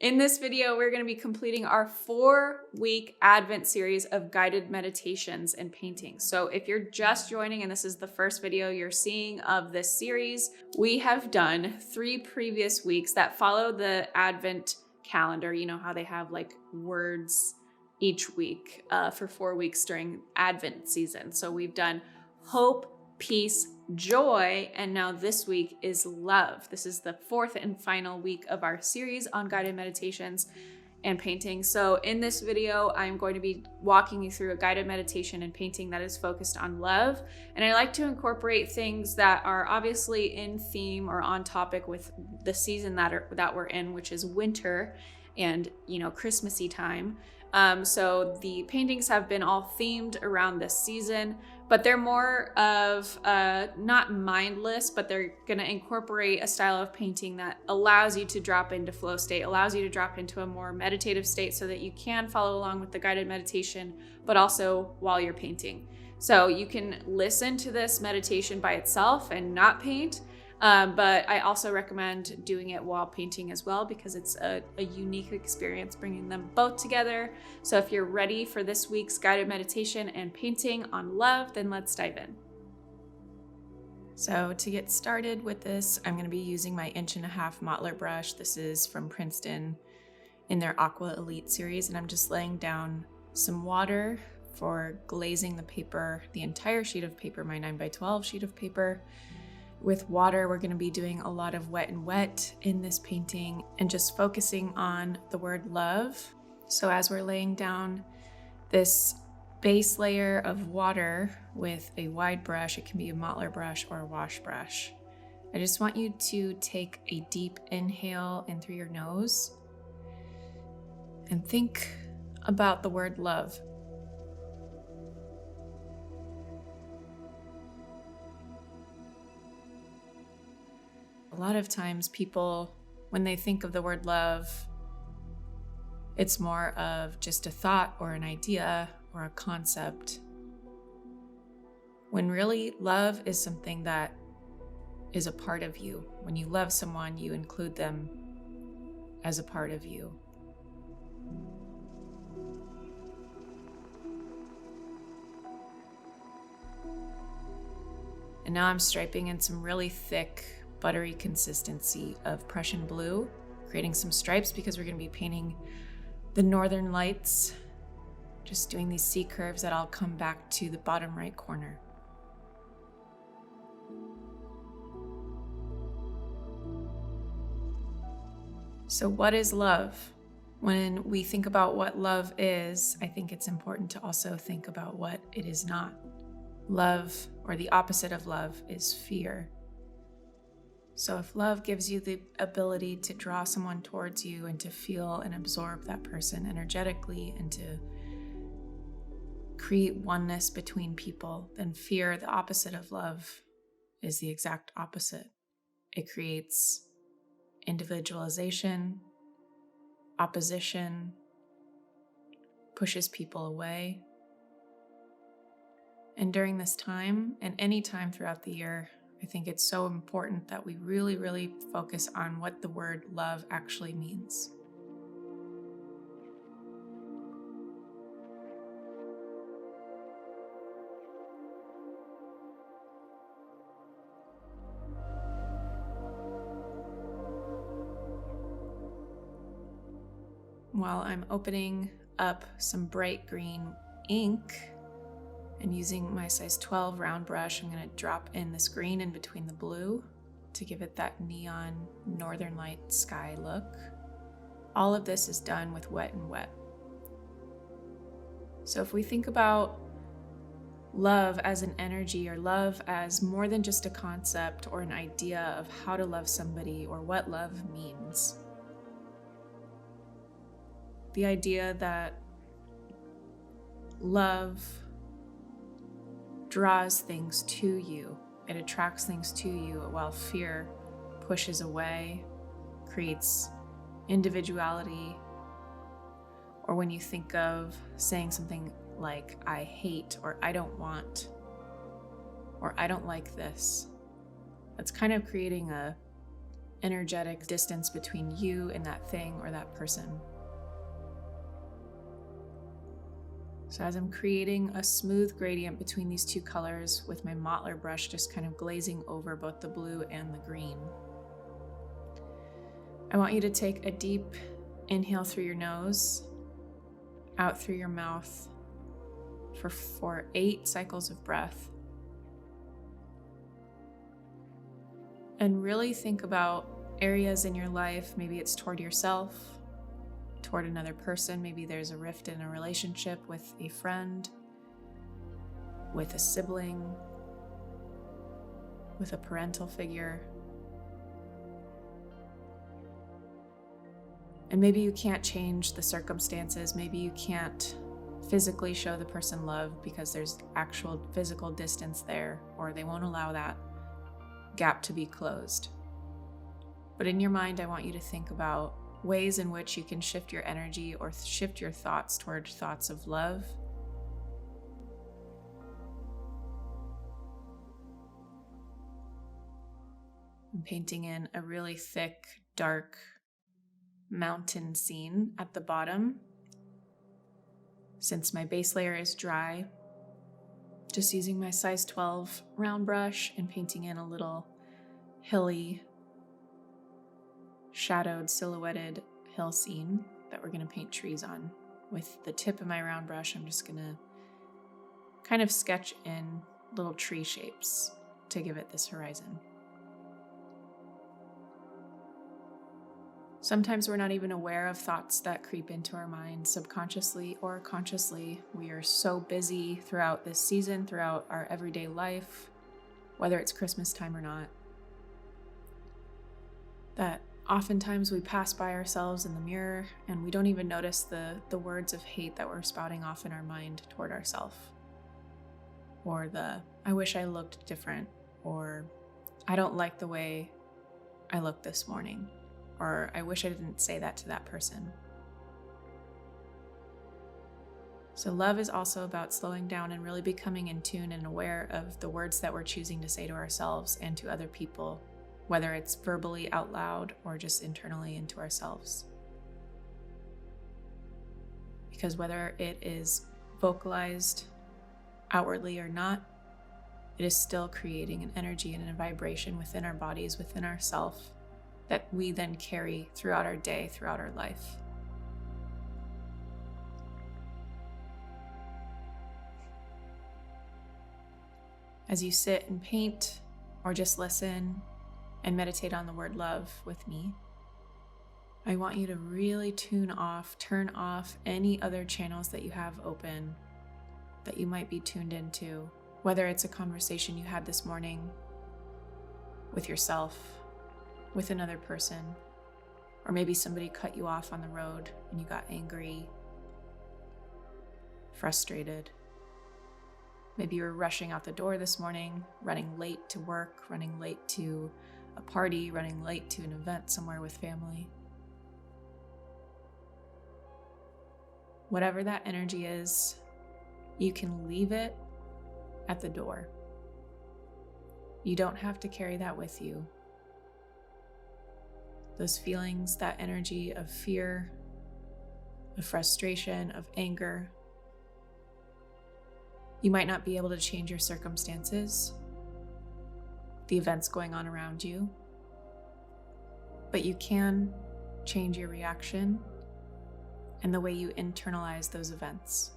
In this video, we're going to be completing our 4-week Advent series of guided meditations and paintings. So if you're just joining and this is the first video you're seeing of this series, we have done 3 previous weeks that follow the Advent calendar. You know how they have like words each week for 4 weeks during Advent season. So we've done hope, peace, joy, and now this week is love. This is the 4th and final week of our series on guided meditations and painting. So in this video, I'm going to be walking you through a guided meditation and painting that is focused on love. And I like to incorporate things that are obviously in theme or on topic with the season that we're in, which is winter and, Christmassy time. So the paintings have been all themed around this season, but they're more of not mindless, but they're going to incorporate a style of painting that allows you to drop into flow state, allows you to drop into a more meditative state so that you can follow along with the guided meditation, but also while you're painting. So you can listen to this meditation by itself and not paint. But I also recommend doing it while painting as well because it's a unique experience bringing them both together. So if you're ready for this week's guided meditation and painting on love, then let's dive in. So to get started with this, I'm going to be using my 1.5" Mottler brush. This is from Princeton in their Aqua Elite series, and I'm just laying down some water for glazing the paper, the entire sheet of paper, my 9x12 sheet of paper. With water, we're going to be doing a lot of wet and wet in this painting and just focusing on the word love. So as we're laying down this base layer of water with a wide brush, it can be a Mottler brush or a wash brush, I just want you to take a deep inhale in through your nose and think about the word love. A lot of times people, when they think of the word love, it's more of just a thought or an idea or a concept. When really love is something that is a part of you. When you love someone, you include them as a part of you. And now I'm striping in some really thick, buttery consistency of Prussian blue, creating some stripes because we're going to be painting the northern lights, just doing these C curves that I'll come back to the bottom right corner. So what is love? When we think about what love is, I think it's important to also think about what it is not. Love, or the opposite of love, is fear. So if love gives you the ability to draw someone towards you and to feel and absorb that person energetically and to create oneness between people, then fear, the opposite of love, is the exact opposite. It creates individualization, opposition, pushes people away. And during this time, and any time throughout the year, I think it's so important that we really, really focus on what the word love actually means. While I'm opening up some bright green ink, and using my size 12 round brush, I'm going to drop in this green in between the blue to give it that neon northern light sky look. All of this is done with wet and wet. So if we think about love as an energy, or love as more than just a concept or an idea of how to love somebody or what love means, the idea that love draws things to you, it attracts things to you, while fear pushes away, creates individuality. Or when you think of saying something like, I hate, or I don't want, or I don't like this, that's kind of creating energetic distance between you and that thing or that person. So as I'm creating a smooth gradient between these two colors with my Mottler brush, just kind of glazing over both the blue and the green, I want you to take a deep inhale through your nose, out through your mouth for 8 cycles of breath. And really think about areas in your life, maybe it's toward yourself, toward another person, maybe there's a rift in a relationship with a friend, with a sibling, with a parental figure. And maybe you can't change the circumstances, maybe you can't physically show the person love because there's actual physical distance there, or they won't allow that gap to be closed. But in your mind, I want you to think about ways in which you can shift your energy or shift your thoughts toward thoughts of love. I'm painting in a really thick, dark mountain scene at the bottom. Since my base layer is dry, just using my size 12 round brush and painting in a little hilly, shadowed, silhouetted hill scene that we're going to paint trees on. With the tip of my round brush, I'm just going to kind of sketch in little tree shapes to give it this horizon. Sometimes we're not even aware of thoughts that creep into our mind subconsciously or consciously. We are so busy throughout this season, throughout our everyday life, whether it's Christmas time or not, that oftentimes we pass by ourselves in the mirror and we don't even notice the words of hate that we're spouting off in our mind toward ourselves. Or the, I wish I looked different, or I don't like the way I looked this morning, or I wish I didn't say that to that person. So love is also about slowing down and really becoming in tune and aware of the words that we're choosing to say to ourselves and to other people, whether it's verbally out loud or just internally into ourselves. Because whether it is vocalized outwardly or not, it is still creating an energy and a vibration within our bodies, within ourselves, that we then carry throughout our day, throughout our life. As you sit and paint or just listen and meditate on the word love with me, I want you to really turn off any other channels that you have open that you might be tuned into, whether it's a conversation you had this morning with yourself, with another person, or maybe somebody cut you off on the road and you got angry, frustrated. Maybe you were rushing out the door this morning, running late to work, running late to a party, running late to an event somewhere with family. Whatever that energy is, you can leave it at the door. You don't have to carry that with you. Those feelings, that energy of fear, of frustration, of anger. You might not be able to change your circumstances, the events going on around you, but you can change your reaction and the way you internalize those events.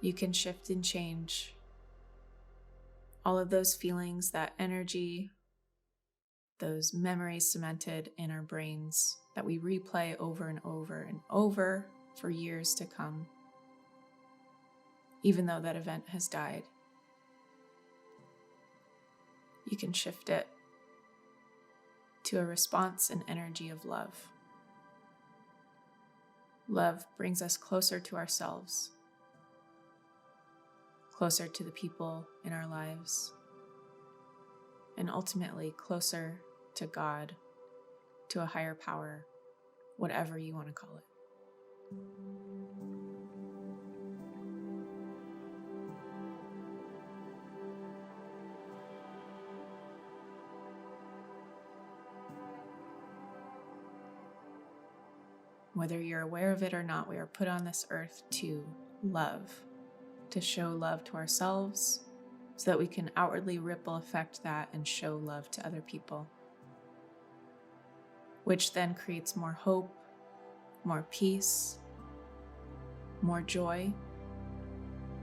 You can shift and change all of those feelings, that energy, those memories cemented in our brains that we replay over and over and over for years to come, even though that event has died. You can shift it to a response and energy of love. Love brings us closer to ourselves, closer to the people in our lives, and ultimately closer to God, to a higher power, whatever you want to call it. Whether you're aware of it or not, we are put on this earth to love, to show love to ourselves so that we can outwardly ripple effect that and show love to other people, which then creates more hope, more peace, more joy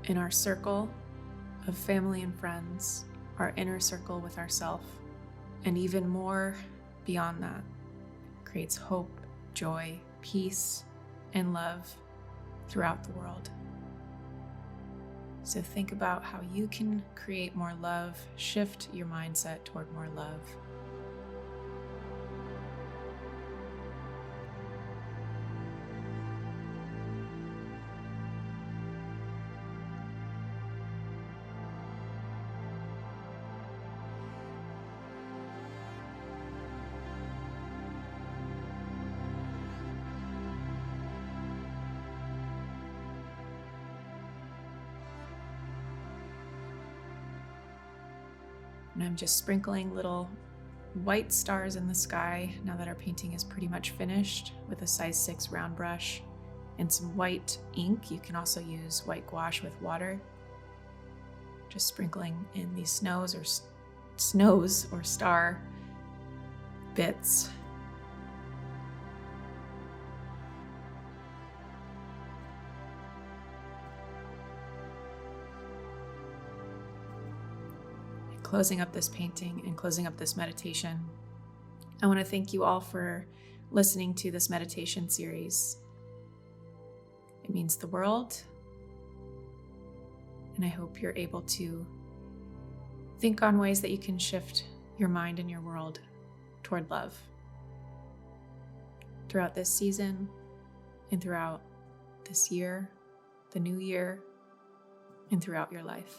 in our circle of family and friends, our inner circle with ourselves, and even more beyond that. Creates hope, joy, peace, and love throughout the world. So think about how you can create more love, shift your mindset toward more love. And I'm just sprinkling little white stars in the sky now that our painting is pretty much finished with a size 6 round brush and some white ink. You can also use white gouache with water. Just sprinkling in these snows or star bits. Closing up this painting and closing up this meditation, I want to thank you all for listening to this meditation series. It means the world, and I hope you're able to think on ways that you can shift your mind and your world toward love throughout this season and throughout this year, the new year, and throughout your life.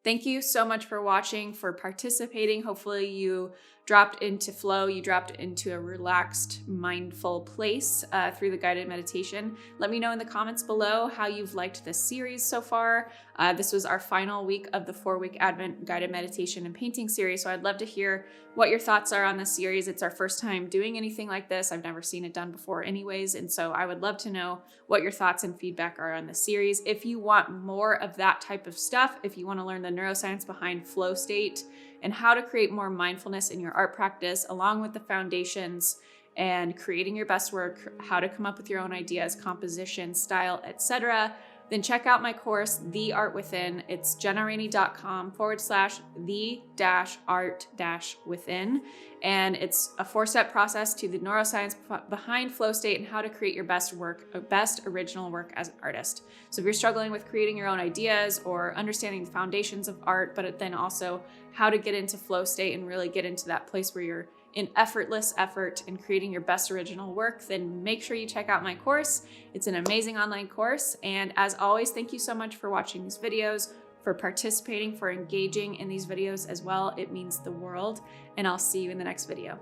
Thank you so much for watching, for participating. Hopefully you dropped into flow, you dropped into a relaxed, mindful place through the guided meditation. Let me know in the comments below how you've liked this series so far. This was our final week of the 4-week Advent guided meditation and painting series, so I'd love to hear what your thoughts are on this series. It's our first time doing anything like this. I've never seen it done before anyways, and so I would love to know what your thoughts and feedback are on this series. If you want more of that type of stuff, if you want to learn the neuroscience behind flow state and how to create more mindfulness in your art practice, along with the foundations and creating your best work, how to come up with your own ideas, composition, style, etc., then check out my course, The Art Within. It's jennarainey.com/the-art-within. And it's a 4-step process to the neuroscience behind flow state and how to create your best work, best original work as an artist. So if you're struggling with creating your own ideas or understanding the foundations of art, but then also how to get into flow state and really get into that place where you're in effortless effort in creating your best original work, then make sure you check out my course. It's an amazing online course. And as always, thank you so much for watching these videos, for participating, for engaging in these videos as well. It means the world. And I'll see you in the next video.